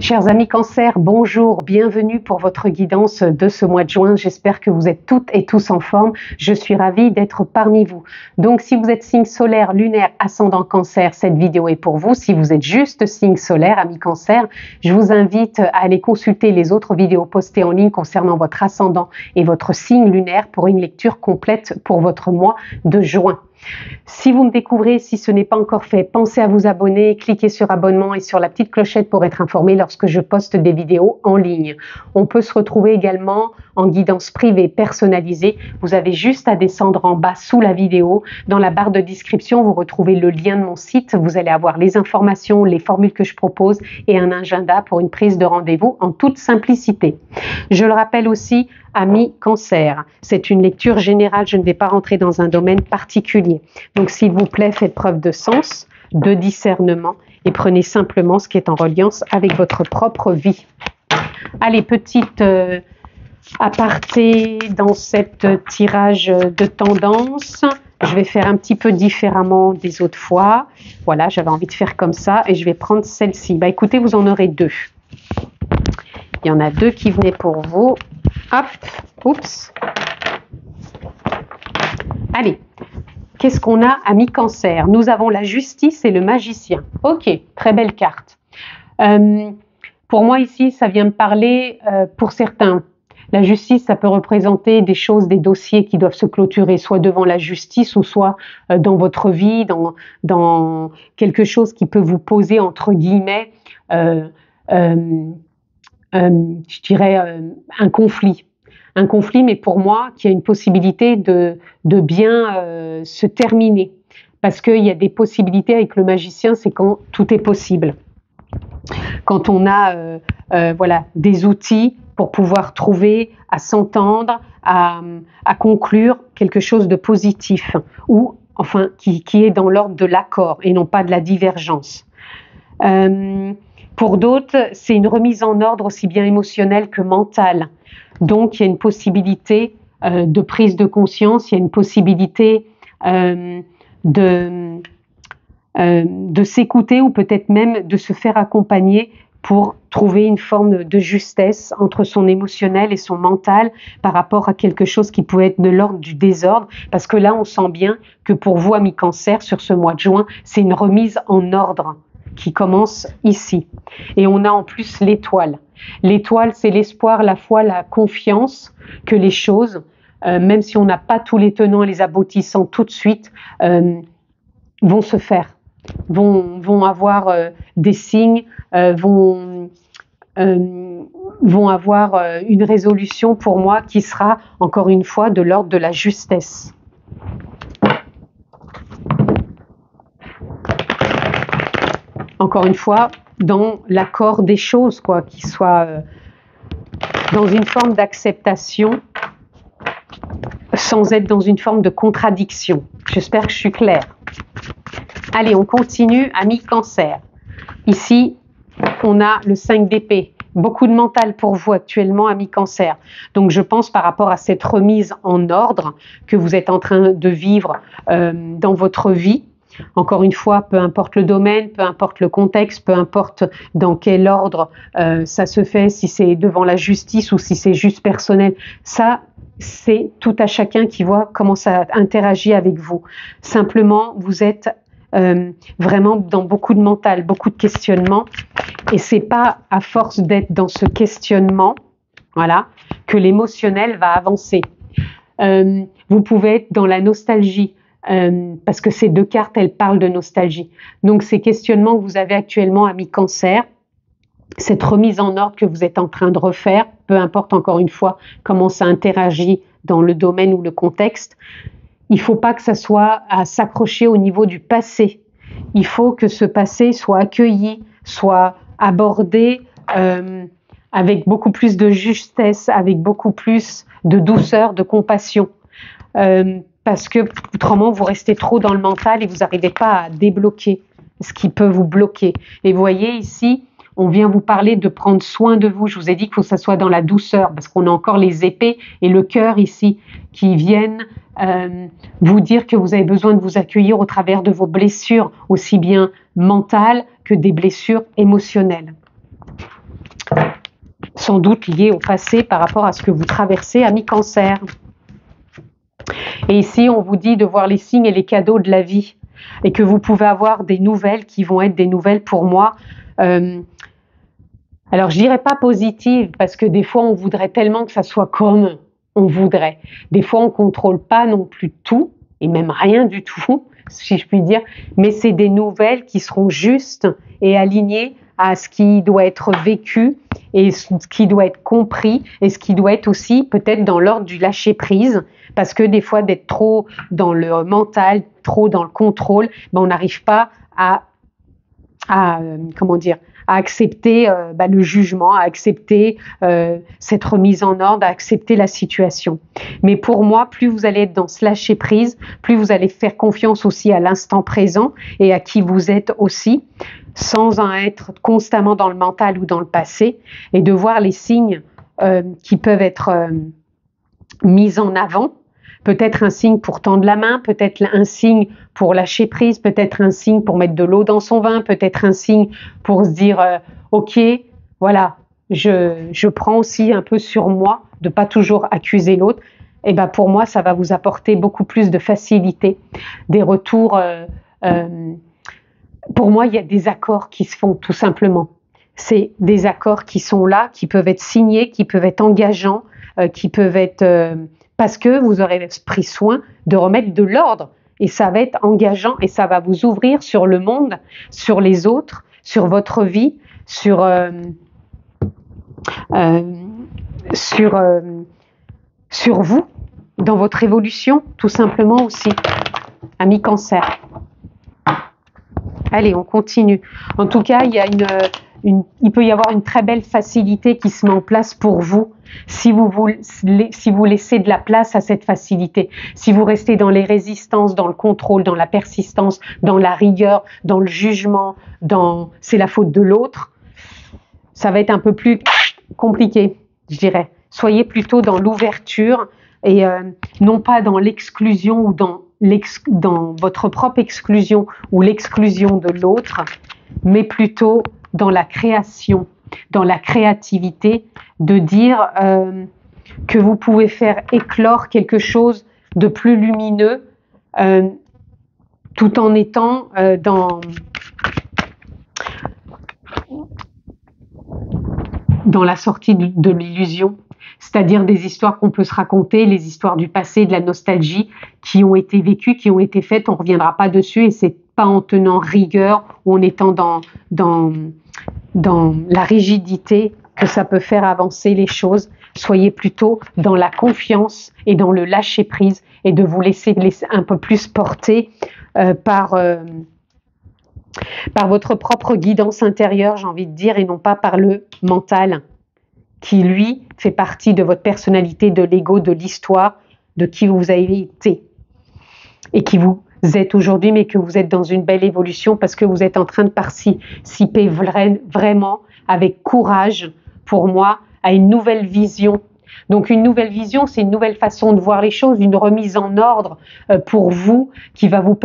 Chers amis Cancer, bonjour, bienvenue pour votre guidance de ce mois de juin. J'espère que vous êtes toutes et tous en forme. Je suis ravie d'être parmi vous. Donc si vous êtes signe solaire, lunaire, ascendant Cancer, cette vidéo est pour vous. Si vous êtes juste signe solaire, amis Cancer, je vous invite à aller consulter les autres vidéos postées en ligne concernant votre ascendant et votre signe lunaire pour une lecture complète pour votre mois de juin. Si vous me découvrez, si ce n'est pas encore fait, pensez à vous abonner, cliquez sur abonnement et sur la petite clochette pour être informé lorsque je poste des vidéos en ligne. On peut se retrouver également en guidance privée personnalisée. Vous avez juste à descendre en bas sous la vidéo. Dans la barre de description, vous retrouvez le lien de mon site. Vous allez avoir les informations, les formules que je propose et un agenda pour une prise de rendez-vous en toute simplicité. Je le rappelle aussi, amis Cancer, c'est une lecture générale, je ne vais pas rentrer dans un domaine particulier. Donc s'il vous plaît, faites preuve de sens, de discernement et prenez simplement ce qui est en reliance avec votre propre vie. Allez, petite aparté dans cette tirage de tendance. Je vais faire un petit peu différemment des autres fois. Voilà, j'avais envie de faire comme ça et je vais prendre celle-ci. Bah écoutez, vous en aurez deux. Il y en a deux qui venaient pour vous. Hop, oups. Allez, qu'est-ce qu'on a, amis Cancer? Nous avons la justice et le magicien. Ok, très belle carte. Pour moi ici, ça vient me parler pour certains. La justice, ça peut représenter des choses, des dossiers qui doivent se clôturer, soit devant la justice ou soit dans votre vie, dans quelque chose qui peut vous poser, entre guillemets, je dirais un conflit, mais pour moi qui a une possibilité de bien se terminer, parce qu'il y a des possibilités avec le magicien, c'est quand tout est possible, quand on a voilà, des outils pour pouvoir trouver, à s'entendre, à conclure quelque chose de positif, ou enfin qui est dans l'ordre de l'accord et non pas de la divergence. Pour d'autres, c'est une remise en ordre aussi bien émotionnelle que mentale. Donc, il y a une possibilité de prise de conscience, il y a une possibilité de s'écouter ou peut-être même de se faire accompagner pour trouver une forme de justesse entre son émotionnel et son mental par rapport à quelque chose qui pouvait être de l'ordre du désordre. Parce que là, on sent bien que pour vous, amis Cancer, sur ce mois de juin, c'est une remise en ordre qui commence ici. Et on a en plus l'étoile. L'étoile, c'est l'espoir, la foi, la confiance que les choses, même si on n'a pas tous les tenants et les aboutissants tout de suite, vont se faire, vont avoir des signes, vont avoir une résolution pour moi qui sera, encore une fois, de l'ordre de la justesse. Encore une fois, dans l'accord des choses, quoi, qui soit dans une forme d'acceptation, sans être dans une forme de contradiction. J'espère que je suis claire. Allez, on continue, amis Cancer. Ici, on a le 5 d'épée. Beaucoup de mental pour vous actuellement, amis Cancer. Donc, je pense par rapport à cette remise en ordre que vous êtes en train de vivre dans votre vie. Encore une fois, peu importe le domaine, peu importe le contexte, peu importe dans quel ordre ça se fait, si c'est devant la justice ou si c'est juste personnel, ça, c'est tout à chacun qui voit comment ça interagit avec vous. Simplement, vous êtes vraiment dans beaucoup de mental, beaucoup de questionnement, et c'est pas à force d'être dans ce questionnement, voilà, que l'émotionnel va avancer. Vous pouvez être dans la nostalgie. Parce que ces deux cartes, elles parlent de nostalgie. Donc ces questionnements que vous avez actuellement, amis Cancer, cette remise en ordre que vous êtes en train de refaire, peu importe encore une fois comment ça interagit dans le domaine ou le contexte, il ne faut pas que ça soit à s'accrocher au niveau du passé. Il faut que ce passé soit accueilli, soit abordé avec beaucoup plus de justesse, avec beaucoup plus de douceur, de compassion. Parce que autrement vous restez trop dans le mental et vous n'arrivez pas à débloquer ce qui peut vous bloquer. Et vous voyez ici, on vient vous parler de prendre soin de vous. Je vous ai dit qu'il faut que ça soit dans la douceur parce qu'on a encore les épées et le cœur ici qui viennent vous dire que vous avez besoin de vous accueillir au travers de vos blessures, aussi bien mentales que des blessures émotionnelles. sans doute lié au passé par rapport à ce que vous traversez, ami Cancer. Et ici, on vous dit de voir les signes et les cadeaux de la vie et que vous pouvez avoir des nouvelles qui vont être des nouvelles pour moi. Alors, je dirais pas positives parce que des fois, on voudrait tellement que ça soit comme on voudrait. Des fois, on contrôle pas non plus tout et même rien du tout, si je puis dire. Mais c'est des nouvelles qui seront justes et alignées à ce qui doit être vécu et ce qui doit être compris et ce qui doit être aussi peut-être dans l'ordre du lâcher prise, parce que des fois d'être trop dans le mental, trop dans le contrôle, on n'arrive pas à comment dire, à accepter le jugement, à accepter cette remise en ordre, à accepter la situation. Mais pour moi, plus vous allez être dans ce lâcher prise, plus vous allez faire confiance aussi à l'instant présent et à qui vous êtes aussi, sans en être constamment dans le mental ou dans le passé, et de voir les signes qui peuvent être mis en avant. Peut-être un signe pour tendre la main, peut-être un signe pour lâcher prise, peut-être un signe pour mettre de l'eau dans son vin, peut-être un signe pour se dire ok, voilà, je prends aussi un peu sur moi de pas toujours accuser l'autre. Et pour moi, ça va vous apporter beaucoup plus de facilité, des retours. Pour moi, il y a des accords qui se font tout simplement. C'est des accords qui sont là, qui peuvent être signés, qui peuvent être engageants, qui peuvent être parce que vous aurez pris soin de remettre de l'ordre et ça va être engageant et ça va vous ouvrir sur le monde, sur les autres, sur votre vie, sur vous, dans votre évolution, tout simplement aussi, ami Cancer. Allez, on continue. En tout cas, il peut y avoir une très belle facilité qui se met en place pour vous si vous laissez de la place à cette facilité. Si vous restez dans les résistances, dans le contrôle, dans la persistance, dans la rigueur, dans le jugement, c'est la faute de l'autre, ça va être un peu plus compliqué, je dirais. Soyez plutôt dans l'ouverture et non pas dans l'exclusion ou dans votre propre exclusion ou l'exclusion de l'autre, mais plutôt dans la création, dans la créativité, de dire que vous pouvez faire éclore quelque chose de plus lumineux tout en étant dans la sortie de l'illusion, c'est-à-dire des histoires qu'on peut se raconter, les histoires du passé, de la nostalgie, qui ont été vécues, qui ont été faites, on ne reviendra pas dessus, et c'est pas en tenant rigueur ou en étant dans la rigidité que ça peut faire avancer les choses. Soyez plutôt dans la confiance et dans le lâcher prise et de vous laisser un peu plus porter par votre propre guidance intérieure, j'ai envie de dire, et non pas par le mental qui, lui, fait partie de votre personnalité, de l'ego, de l'histoire, de qui vous avez été et qui vous êtes aujourd'hui, mais que vous êtes dans une belle évolution parce que vous êtes en train de participer vraiment avec courage, pour moi, à une nouvelle vision. Donc une nouvelle vision, c'est une nouvelle façon de voir les choses, une remise en ordre pour vous qui va vous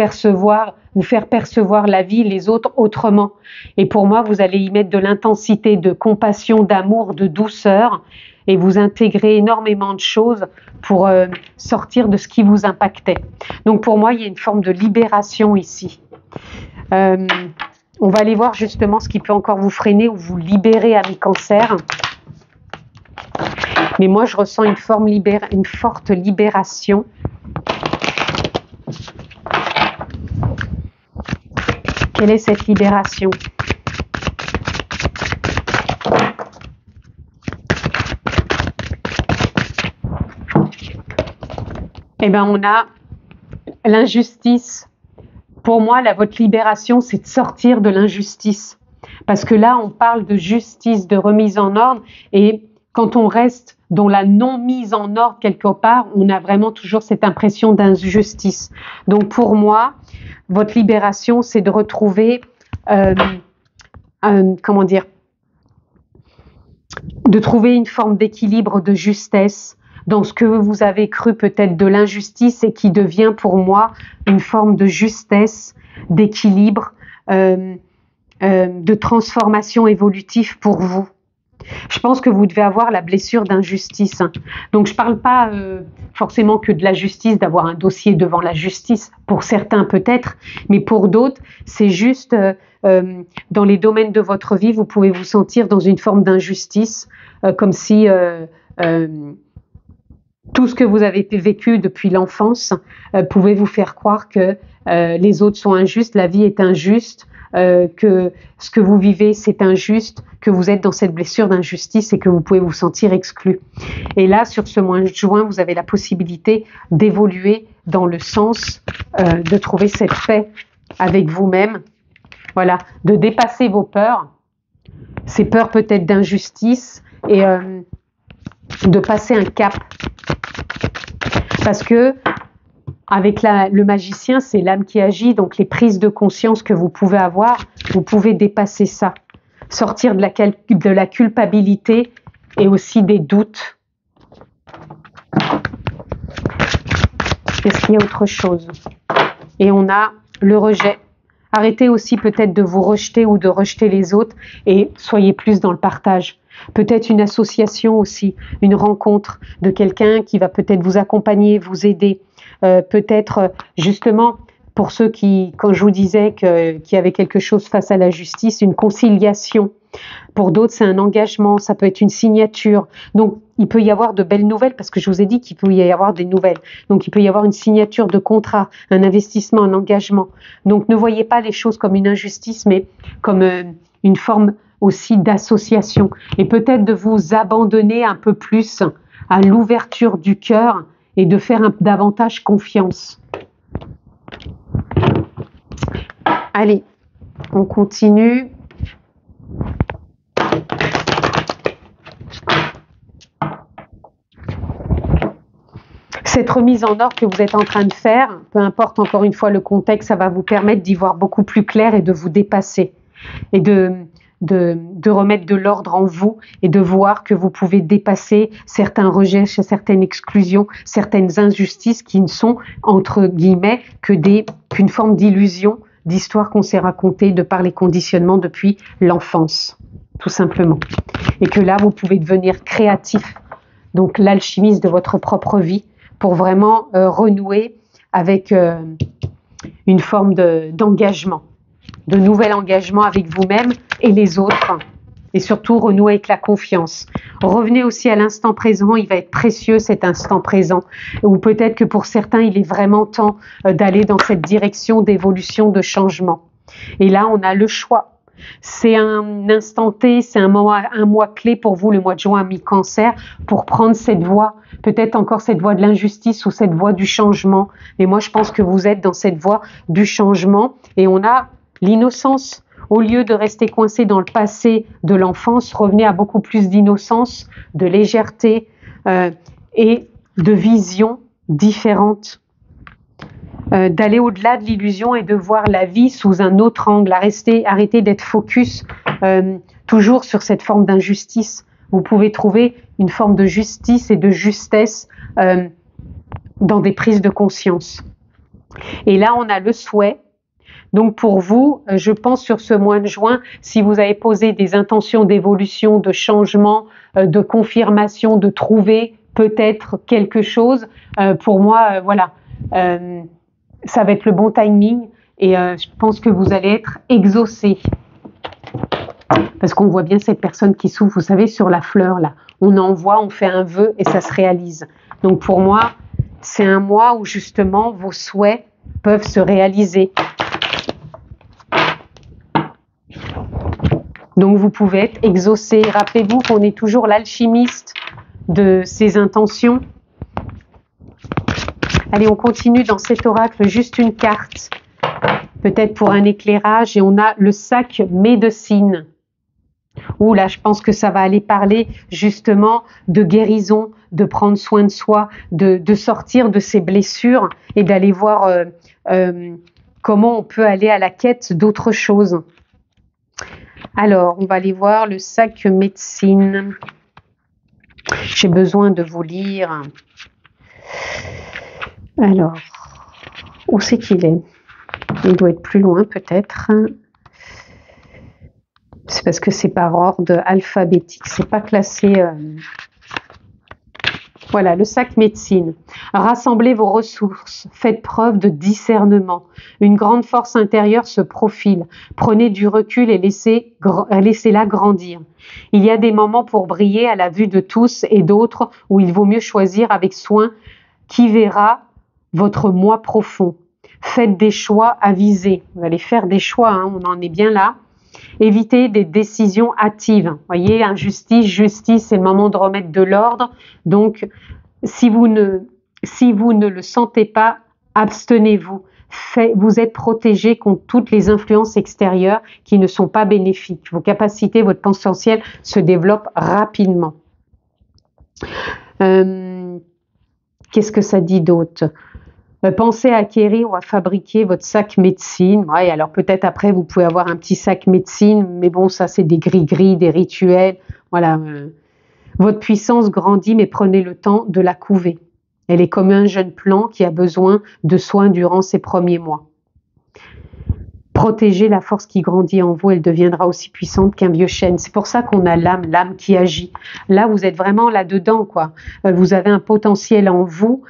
faire percevoir la vie, les autres autrement. Et pour moi, vous allez y mettre de l'intensité, de compassion, d'amour, de douceur et vous intégrer énormément de choses pour sortir de ce qui vous impactait. Donc pour moi, il y a une forme de libération ici. On va aller voir justement ce qui peut encore vous freiner ou vous libérer, ami Cancer. Mais moi, je ressens une forte libération. Quelle est cette libération ? Eh bien, on a l'injustice. Pour moi, votre libération, c'est de sortir de l'injustice. Parce que là, on parle de justice, de remise en ordre. Et quand on reste dans la non-mise en ordre quelque part, on a vraiment toujours cette impression d'injustice. Donc pour moi, votre libération, c'est de retrouver, de trouver une forme d'équilibre, de justesse dans ce que vous avez cru peut-être de l'injustice et qui devient pour moi une forme de justesse, d'équilibre, de transformation évolutive pour vous. Je pense que vous devez avoir la blessure d'injustice. Donc je ne parle pas forcément que de la justice, d'avoir un dossier devant la justice, pour certains peut-être, mais pour d'autres, c'est juste dans les domaines de votre vie, vous pouvez vous sentir dans une forme d'injustice, comme si tout ce que vous avez vécu depuis l'enfance pouvait vous faire croire que les autres sont injustes, la vie est injuste, que ce que vous vivez c'est injuste, que vous êtes dans cette blessure d'injustice et que vous pouvez vous sentir exclu. Et là, sur ce mois de juin, vous avez la possibilité d'évoluer dans le sens de trouver cette paix avec vous-même, voilà, de dépasser vos peurs, ces peurs peut-être d'injustice, et de passer un cap. Parce que avec le magicien, c'est l'âme qui agit, donc les prises de conscience que vous pouvez avoir, vous pouvez dépasser ça, sortir de la culpabilité et aussi des doutes. Est-ce qu'il y a autre chose? Et on a le rejet. Arrêtez aussi peut-être de vous rejeter ou de rejeter les autres et soyez plus dans le partage. Peut-être une association aussi, une rencontre de quelqu'un qui va peut-être vous accompagner, vous aider. Peut-être justement pour ceux qui, quand je vous disais qu'il y avait quelque chose face à la justice, une conciliation. Pour d'autres, c'est un engagement, ça peut être une signature. Donc, il peut y avoir de belles nouvelles, parce que je vous ai dit qu'il peut y avoir des nouvelles. Donc, il peut y avoir une signature de contrat, un investissement, un engagement. Donc, ne voyez pas les choses comme une injustice, mais comme une forme aussi d'association. Et peut-être de vous abandonner un peu plus à l'ouverture du cœur et de faire davantage confiance. Allez, on continue. Cette remise en ordre que vous êtes en train de faire, peu importe encore une fois le contexte, ça va vous permettre d'y voir beaucoup plus clair et de vous dépasser et de remettre de l'ordre en vous et de voir que vous pouvez dépasser certains rejets, certaines exclusions, certaines injustices qui ne sont, entre guillemets, qu'une forme d'illusion, d'histoire qu'on s'est racontée de par les conditionnements depuis l'enfance, tout simplement. Et que là, vous pouvez devenir créatif, donc l'alchimiste de votre propre vie, pour vraiment renouer avec une forme d'engagement, de nouvel engagement avec vous-même et les autres, et surtout renouer avec la confiance. Revenez aussi à l'instant présent, il va être précieux cet instant présent, ou peut-être que pour certains, il est vraiment temps d'aller dans cette direction d'évolution, de changement. Et là, on a le choix. C'est un instant T, c'est un mois clé pour vous, le mois de juin, mi-cancer, pour prendre cette voie, peut-être encore cette voie de l'injustice ou cette voie du changement. Mais moi, je pense que vous êtes dans cette voie du changement et on a l'innocence. Au lieu de rester coincé dans le passé de l'enfance, revenez à beaucoup plus d'innocence, de légèreté et de vision différente. D'aller au-delà de l'illusion et de voir la vie sous un autre angle, arrêter d'être focus toujours sur cette forme d'injustice. Vous pouvez trouver une forme de justice et de justesse dans des prises de conscience. Et là, on a le souhait. Donc pour vous, je pense sur ce mois de juin, si vous avez posé des intentions d'évolution, de changement, de confirmation, de trouver peut-être quelque chose, pour moi, voilà. Ça va être le bon timing et je pense que vous allez être exaucé. Parce qu'on voit bien cette personne qui souffle, vous savez, sur la fleur là. On envoie, on fait un vœu et ça se réalise. Donc pour moi, c'est un mois où justement vos souhaits peuvent se réaliser. Donc vous pouvez être exaucé. Rappelez-vous qu'on est toujours l'alchimiste de ses intentions. Allez, on continue dans cet oracle, juste une carte, peut-être pour un éclairage, et on a le sac médecine. Ouh là, je pense que ça va aller parler justement de guérison, de prendre soin de soi, de sortir de ses blessures et d'aller voir comment on peut aller à la quête d'autre chose. Alors, on va aller voir le sac médecine. J'ai besoin de vous lire. Alors, où c'est qu'il est? Il doit être plus loin peut-être. C'est parce que c'est par ordre alphabétique, c'est pas classé. Voilà, le sac médecine. Rassemblez vos ressources, faites preuve de discernement. Une grande force intérieure se profile. Prenez du recul et laissez-la grandir. Il y a des moments pour briller à la vue de tous et d'autres où il vaut mieux choisir avec soin qui verra votre moi profond. Faites des choix avisés. Vous allez faire des choix, hein, on en est bien là. Évitez des décisions hâtives. Vous voyez, injustice, justice, c'est le moment de remettre de l'ordre. Donc, si vous ne le sentez pas, abstenez-vous. Vous êtes protégé contre toutes les influences extérieures qui ne sont pas bénéfiques. Vos capacités, votre potentiel se développent rapidement. Qu'est-ce que ça dit d'autre ? Pensez à acquérir ou à fabriquer votre sac médecine. Ouais, alors peut-être après, vous pouvez avoir un petit sac médecine, mais bon, ça, c'est des gris-gris, des rituels. Voilà. Votre puissance grandit, mais prenez le temps de la couver. Elle est comme un jeune plant qui a besoin de soins durant ses premiers mois. Protégez la force qui grandit en vous, elle deviendra aussi puissante qu'un vieux chêne. C'est pour ça qu'on a l'âme qui agit. Là, vous êtes vraiment là-dedans, quoi. Vous avez un potentiel en vous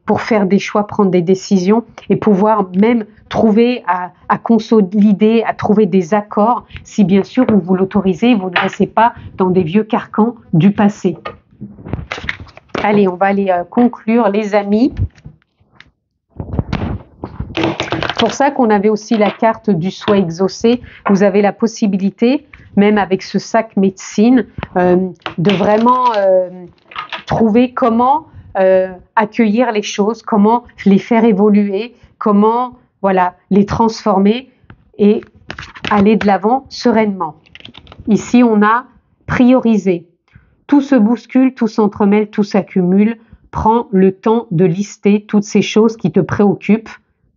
pour faire des choix, prendre des décisions et pouvoir même trouver à consolider, à trouver des accords, si bien sûr vous vous l'autorisez, vous ne restez pas dans des vieux carcans du passé. Allez, on va aller conclure, les amis. C'est pour ça qu'on avait aussi la carte du souhait exaucé. Vous avez la possibilité, même avec ce sac médecine, de vraiment trouver comment accueillir les choses, comment les faire évoluer, comment les transformer et aller de l'avant sereinement. Ici, on a priorisé. Tout se bouscule, tout s'entremêle, tout s'accumule. Prends le temps de lister toutes ces choses qui te préoccupent.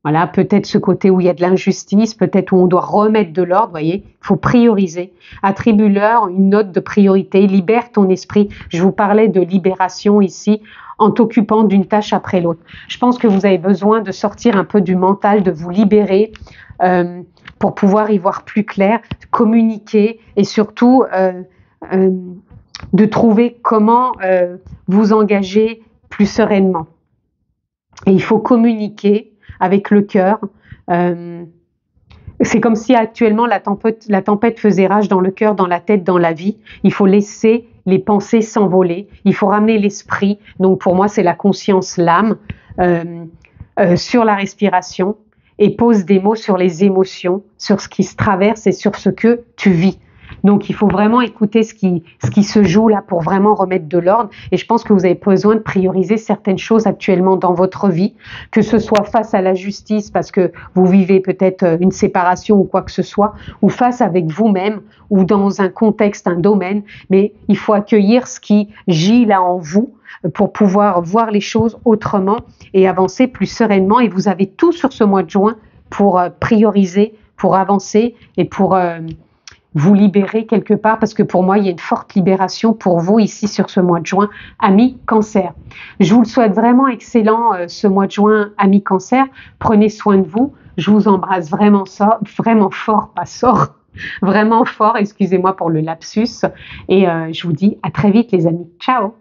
Voilà, peut-être ce côté où il y a de l'injustice, peut-être où on doit remettre de l'ordre, voyez, il faut prioriser. Attribue-leur une note de priorité, libère ton esprit. Je vous parlais de libération ici, en t'occupant d'une tâche après l'autre. Je pense que vous avez besoin de sortir un peu du mental, de vous libérer pour pouvoir y voir plus clair, communiquer et surtout de trouver comment vous engager plus sereinement. Et il faut communiquer avec le cœur. C'est comme si actuellement la tempête faisait rage dans le cœur, dans la tête, dans la vie. Il faut laisser les pensées s'envoler. Il faut ramener l'esprit. Donc pour moi, c'est la conscience, l'âme, sur la respiration et pose des mots sur les émotions, sur ce qui se traverse et sur ce que tu vis. Donc, il faut vraiment écouter ce qui se joue là pour vraiment remettre de l'ordre. Et je pense que vous avez besoin de prioriser certaines choses actuellement dans votre vie, que ce soit face à la justice parce que vous vivez peut-être une séparation ou quoi que ce soit, ou face avec vous-même ou dans un contexte, un domaine. Mais il faut accueillir ce qui gît là en vous pour pouvoir voir les choses autrement et avancer plus sereinement. Et vous avez tout sur ce mois de juin pour prioriser, pour avancer et pour vous libérer quelque part, parce que pour moi, il y a une forte libération pour vous ici sur ce mois de juin, amis Cancer. Je vous le souhaite vraiment excellent ce mois de juin, amis Cancer. Prenez soin de vous. Je vous embrasse vraiment fort, vraiment fort, excusez-moi pour le lapsus. Et je vous dis à très vite les amis. Ciao!